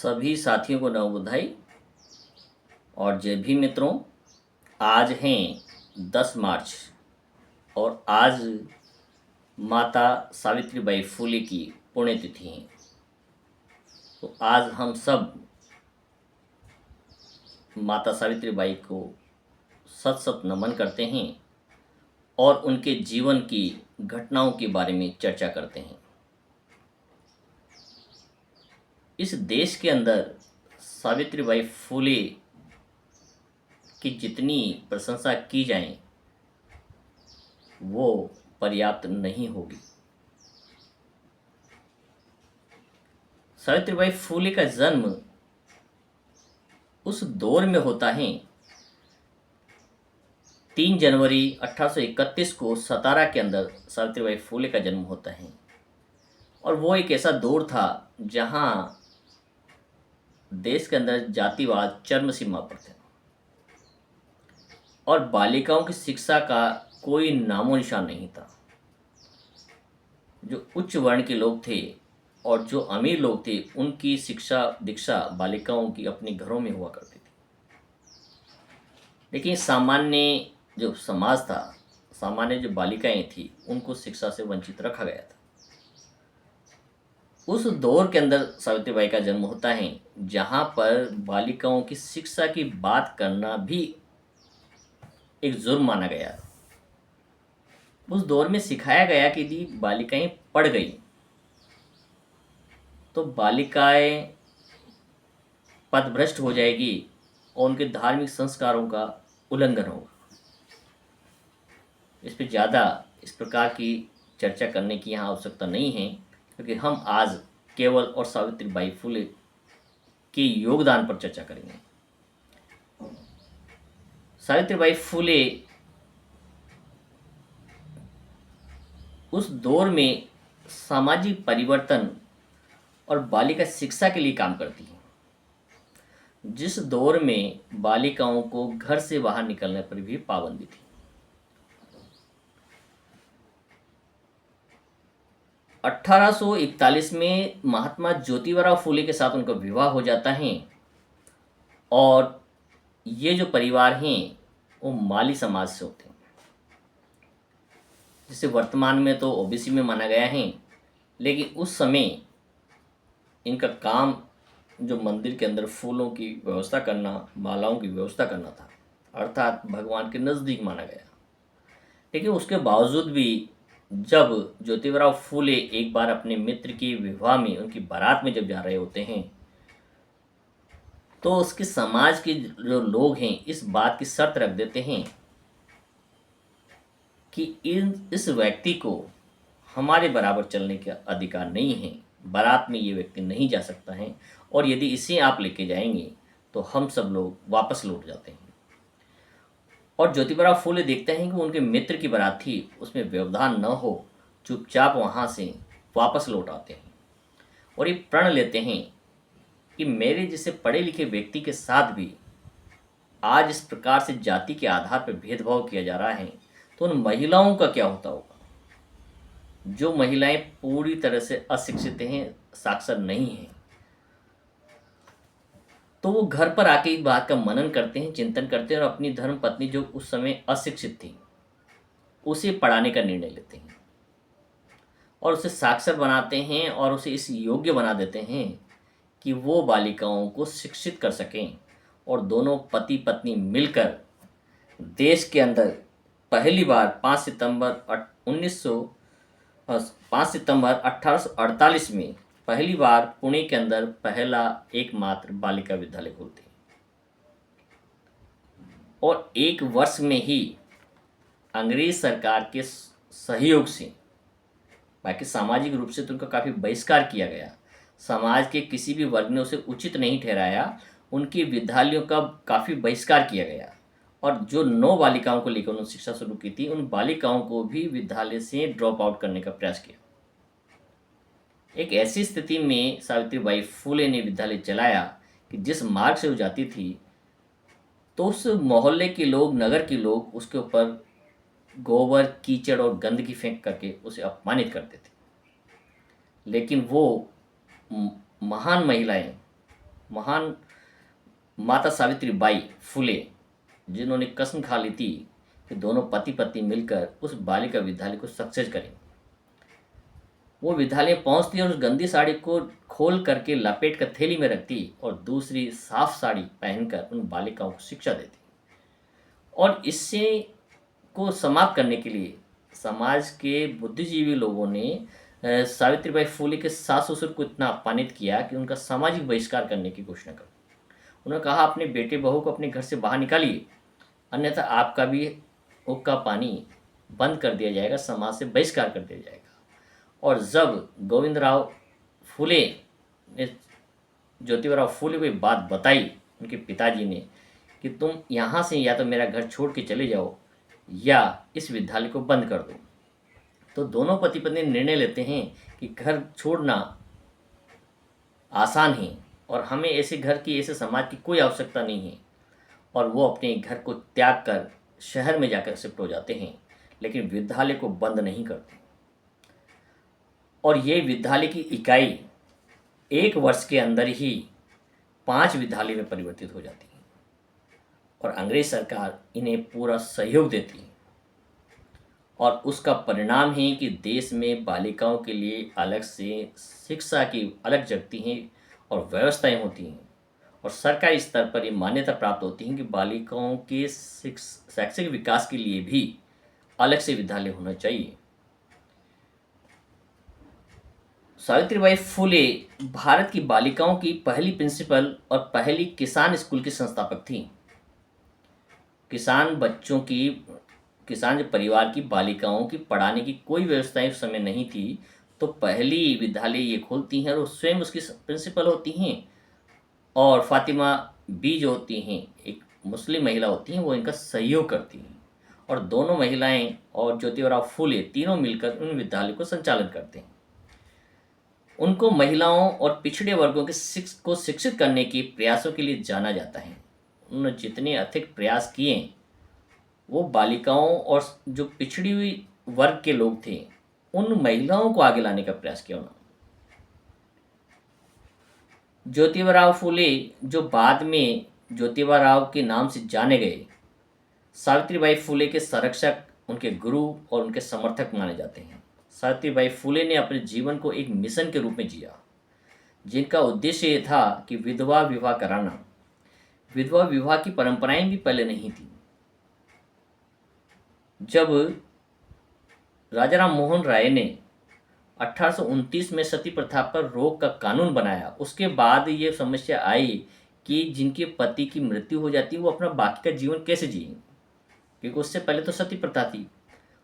सभी साथियों को नव बधाई। और जय भी मित्रों, आज हैं 10 मार्च और आज माता सावित्रीबाई फुले की पुण्यतिथि है। तो आज हम सब माता सावित्रीबाई को सत सत नमन करते हैं और उनके जीवन की घटनाओं के बारे में चर्चा करते हैं। इस देश के अंदर सावित्रीबाई फुले की जितनी प्रशंसा की जाए वो पर्याप्त नहीं होगी। सावित्रीबाई फुले का जन्म उस दौर में होता है। 3 जनवरी 1831 को सतारा के अंदर सावित्रीबाई फुले का जन्म होता है और वो एक ऐसा दौर था जहां देश के अंदर जातिवाद चरम सीमा पर थे और बालिकाओं की शिक्षा का कोई नामो निशान नहीं था। जो उच्च वर्ण के लोग थे और जो अमीर लोग थे उनकी शिक्षा दीक्षा बालिकाओं की अपने घरों में हुआ करती थी। लेकिन सामान्य जो समाज था, सामान्य जो बालिकाएं थी, उनको शिक्षा से वंचित रखा गया था। उस दौर के अंदर सावित्रीबाई का जन्म होता है जहां पर बालिकाओं की शिक्षा की बात करना भी एक जुर्म माना गया। उस दौर में सिखाया गया कि यदि बालिकाएं पढ़ गई तो बालिकाएं पथभ्रष्ट हो जाएगी और उनके धार्मिक संस्कारों का उल्लंघन होगा। इस पर ज़्यादा इस प्रकार की चर्चा करने की यहाँ आवश्यकता नहीं है, क्योंकि हम आज केवल और सावित्रीबाई फुले के योगदान पर चर्चा करेंगे। सावित्रीबाई फुले उस दौर में सामाजिक परिवर्तन और बालिका शिक्षा के लिए काम करती हैं, जिस दौर में बालिकाओं को घर से बाहर निकलने पर भी पाबंदी थी। 1841 में महात्मा ज्योतिबा फुले के साथ उनका विवाह हो जाता है और ये जो परिवार हैं वो माली समाज से होते हैं, जिसे वर्तमान में तो ओबीसी में माना गया है। लेकिन उस समय इनका काम जो मंदिर के अंदर फूलों की व्यवस्था करना, मालाओं की व्यवस्था करना था, अर्थात भगवान के नज़दीक माना गया। लेकिन उसके बावजूद भी जब ज्योतिबा फुले एक बार अपने मित्र की विवाह में, उनकी बारात में जब जा रहे होते हैं, तो उसके समाज के जो लोग हैं इस बात की शर्त रख देते हैं कि इस व्यक्ति को हमारे बराबर चलने का अधिकार नहीं है, बारात में ये व्यक्ति नहीं जा सकता है, और यदि इसे आप लेके जाएंगे तो हम सब लोग वापस लौट जाते हैं। और ज्योतिबा फुले देखते हैं कि उनके मित्र की बारात थी, उसमें व्यवधान न हो, चुपचाप वहाँ से वापस लौट आते हैं और ये प्रण लेते हैं कि मेरे जैसे पढ़े लिखे व्यक्ति के साथ भी आज इस प्रकार से जाति के आधार पर भेदभाव किया जा रहा है, तो उन महिलाओं का क्या होता होगा जो महिलाएं पूरी तरह से अशिक्षित हैं, साक्षर नहीं हैं। तो वो घर पर आके इस बात का मनन करते हैं, चिंतन करते हैं और अपनी धर्म पत्नी जो उस समय अशिक्षित थी उसे पढ़ाने का निर्णय लेते हैं और उसे साक्षर बनाते हैं और उसे इस योग्य बना देते हैं कि वो बालिकाओं को शिक्षित कर सकें और दोनों पति पत्नी मिलकर देश के अंदर पहली बार 5 सितंबर 1848 में पहली बार पुणे के अंदर पहला एकमात्र बालिका विद्यालय खोलते हैं और 1 वर्ष में ही अंग्रेज सरकार के सहयोग से, बाकी सामाजिक रूप से तो उनका काफ़ी बहिष्कार किया गया, समाज के किसी भी वर्ग ने उसे उचित नहीं ठहराया, उनके विद्यालयों का काफ़ी बहिष्कार किया गया और जो 9 बालिकाओं को लेकर उन्होंने शिक्षा शुरू की थी, उन बालिकाओं को भी विद्यालय से ड्रॉप आउट करने का प्रयास किया। एक ऐसी स्थिति में सावित्रीबाई फुले ने विद्यालय चलाया कि जिस मार्ग से वो जाती थी तो उस मोहल्ले के लोग, नगर के लोग उसके ऊपर गोबर, कीचड़ और गंदगी फेंक करके उसे अपमानित करते थे। लेकिन वो महान महिलाएं महान माता सावित्री बाई फुले, जिन्होंने कसम खा ली थी कि दोनों पति पत्नी मिलकर उस बालिका विद्यालय को सक्सेस करेंगे। वो विद्यालय पहुंचती और उस गंदी साड़ी को खोल करके लपेट कर थैली में रखती और दूसरी साफ साड़ी पहनकर उन बालिकाओं को शिक्षा देती। और इससे को समाप्त करने के लिए समाज के बुद्धिजीवी लोगों ने सावित्रीबाई फुले के सास ससुर को इतना अपमानित किया कि उनका सामाजिक बहिष्कार करने की घोषणा कर। उन्होंने कहा, अपने बेटे बहू को अपने घर से बाहर निकालिए, अन्यथा आपका भी हुक्का पानी बंद कर दिया जाएगा, समाज से बहिष्कार कर दिया जाएगा। और जब गोविंदराव फुले ने ज्योतिबा फुले को बात बताई उनके पिताजी ने कि तुम यहाँ से या तो मेरा घर छोड़ के चले जाओ या इस विद्यालय को बंद कर दो, तो दोनों पति पत्नी निर्णय लेते हैं कि घर छोड़ना आसान है और हमें ऐसे घर की, ऐसे समाज की कोई आवश्यकता नहीं है, और वो अपने घर को त्याग कर शहर में जाकर शिफ्ट हो जाते हैं, लेकिन विद्यालय को बंद नहीं करते। और ये विद्यालय की इकाई 1 वर्ष के अंदर ही 5 विद्यालय में परिवर्तित हो जाती है और अंग्रेज सरकार इन्हें पूरा सहयोग देती है। और उसका परिणाम है कि देश में बालिकाओं के लिए अलग से शिक्षा की अलग जगती हैं और व्यवस्थाएं होती हैं, और सरकारी स्तर पर ये मान्यता प्राप्त होती है कि बालिकाओं के शैक्षिक विकास के लिए भी अलग से विद्यालय होना चाहिए। सावित्रीबाई फुले भारत की बालिकाओं की पहली प्रिंसिपल और पहली किसान स्कूल की संस्थापक थी। किसान जो परिवार की बालिकाओं की पढ़ाने की कोई व्यवस्था उस समय नहीं थी, तो पहली विद्यालय ये खोलती हैं और स्वयं उसकी प्रिंसिपल होती हैं। और फातिमा बी जो होती हैं, एक मुस्लिम महिला होती हैं, वो इनका सहयोग करती हैं। और दोनों महिलाएं और ज्योतिबा फुले तीनों मिलकर उन विद्यालय को संचालन करते हैं। उनको महिलाओं और पिछड़े वर्गों के को शिक्षित करने के प्रयासों के लिए जाना जाता है। उन्होंने जितने अथिक प्रयास किए, वो बालिकाओं और जो पिछड़ी हुई वर्ग के लोग थे, उन महिलाओं को आगे लाने का प्रयास किया उन्होंने। ज्योतिबा फुले जो बाद में ज्योतिबा राव के नाम से जाने गए, सावित्रीबाई फुले के संरक्षक, उनके गुरु और उनके समर्थक माने जाते हैं। सावित्रीबाई फुले ने अपने जीवन को एक मिशन के रूप में जिया, जिनका उद्देश्य ये था कि विधवा विवाह कराना। विधवा विवाह की परंपराएं भी पहले नहीं थी। जब राजा राम मोहन राय ने 1829 में सती प्रथा पर रोक का कानून बनाया, उसके बाद ये समस्या आई कि जिनके पति की मृत्यु हो जाती है वो अपना बाकी का जीवन कैसे जिएंगे, क्योंकि उससे पहले तो सती प्रथा थी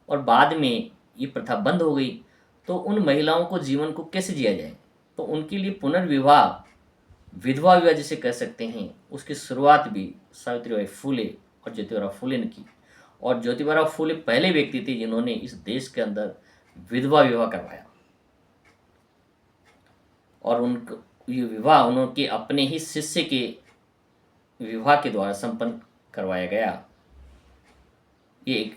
और बाद में ये प्रथा बंद हो गई। तो उन महिलाओं को जीवन को कैसे जिया जाए, तो उनके लिए पुनर्विवाह, विधवा विवाह जिसे कह सकते हैं, उसकी शुरुआत भी सावित्रीबाई फुले और ज्योतिबा फुले ने की। और ज्योतिबा फुले पहले व्यक्ति थे जिन्होंने इस देश के अंदर विधवा विवाह करवाया, और उनको ये विवाह उनके अपने ही शिष्य के विवाह के द्वारा संपन्न करवाया गया। ये एक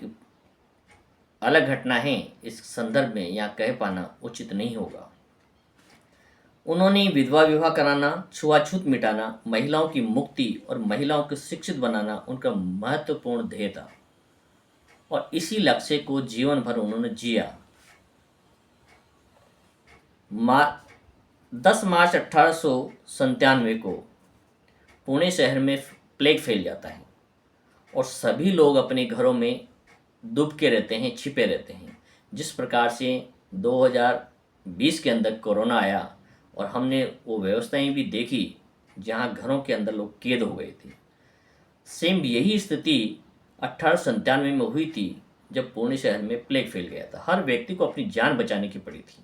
अलग घटना है, इस संदर्भ में यहाँ कह पाना उचित नहीं होगा। उन्होंने विधवा विवाह कराना, छुआछूत मिटाना, महिलाओं की मुक्ति और महिलाओं को शिक्षित बनाना उनका महत्वपूर्ण ध्येय था, और इसी लक्ष्य को जीवन भर उन्होंने जिया। 10 मार्च 1897 को पुणे शहर में प्लेग फैल जाता है और सभी लोग अपने घरों में दुबके रहते हैं, छिपे रहते हैं। जिस प्रकार से 2020 के अंदर कोरोना आया और हमने वो व्यवस्थाएं भी देखी जहां घरों के अंदर लोग कैद हो गए थे, सेम यही स्थिति 1897 में हुई थी जब पुणे शहर में प्लेग फैल गया था। हर व्यक्ति को अपनी जान बचाने की पड़ी थी।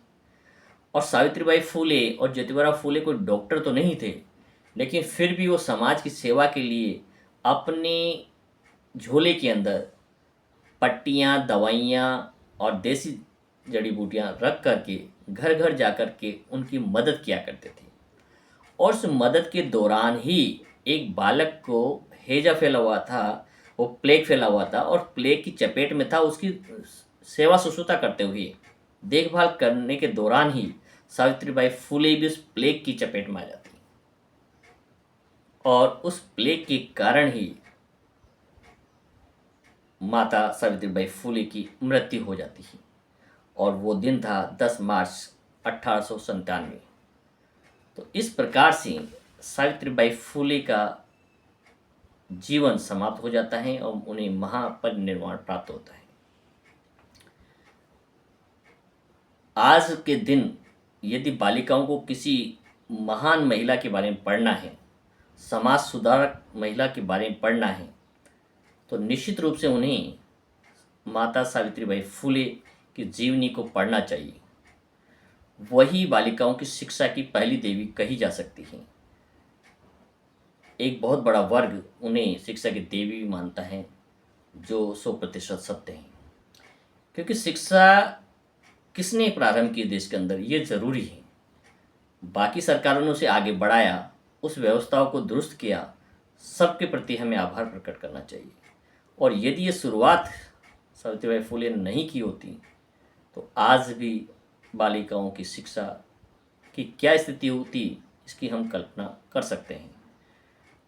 और सावित्रीबाई फुले और ज्योतिबा फुले कोई डॉक्टर तो नहीं थे, लेकिन फिर भी वो समाज की सेवा के लिए अपने झोले के अंदर पट्टियाँ, दवाइयाँ और देसी जड़ी बूटियाँ रख करके घर घर जा कर के उनकी मदद किया करते थे। और उस मदद के दौरान ही एक बालक को हैजा फैला हुआ था, वो प्लेग फैला हुआ था और प्लेग की चपेट में था। उसकी सेवा शुश्रूषा करते हुए, देखभाल करने के दौरान ही सावित्रीबाई फुले भी उस प्लेग की चपेट में आ जाती। और उस प्लेग के कारण ही माता सावित्रीबाई फुले की मृत्यु हो जाती है। और वो दिन था 10 मार्च 1897। तो इस प्रकार से सावित्रीबाई फुले का जीवन समाप्त हो जाता है और उन्हें महापरिनिर्वाण प्राप्त होता है। आज के दिन यदि बालिकाओं को किसी महान महिला के बारे में पढ़ना है, समाज सुधारक महिला के बारे में पढ़ना है, तो निश्चित रूप से उन्हें माता सावित्रीबाई फुले की जीवनी को पढ़ना चाहिए। वही बालिकाओं की शिक्षा की पहली देवी कही जा सकती है। एक बहुत बड़ा वर्ग उन्हें शिक्षा की देवी भी मानता है, जो 100% सत्य है। क्योंकि शिक्षा किसने प्रारंभ की देश के अंदर, ये ज़रूरी है। बाकी सरकारों ने उसे आगे बढ़ाया, उस व्यवस्थाओं को दुरुस्त किया, सबके प्रति हमें आभार प्रकट करना चाहिए। और यदि ये शुरुआत सावित्रीबाई फुले ने नहीं की होती तो आज भी बालिकाओं की शिक्षा की क्या स्थिति होती, इसकी हम कल्पना कर सकते हैं।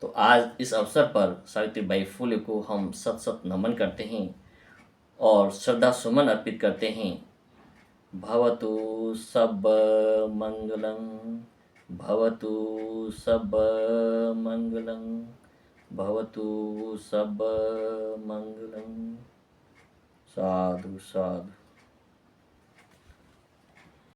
तो आज इस अवसर पर सावित्रीबाई फुले को हम सत सत नमन करते हैं और श्रद्धा सुमन अर्पित करते हैं। भवतु सब मंगलम, भवतु सब मंगलम, भवतु सब मंगलम। साधु साधु।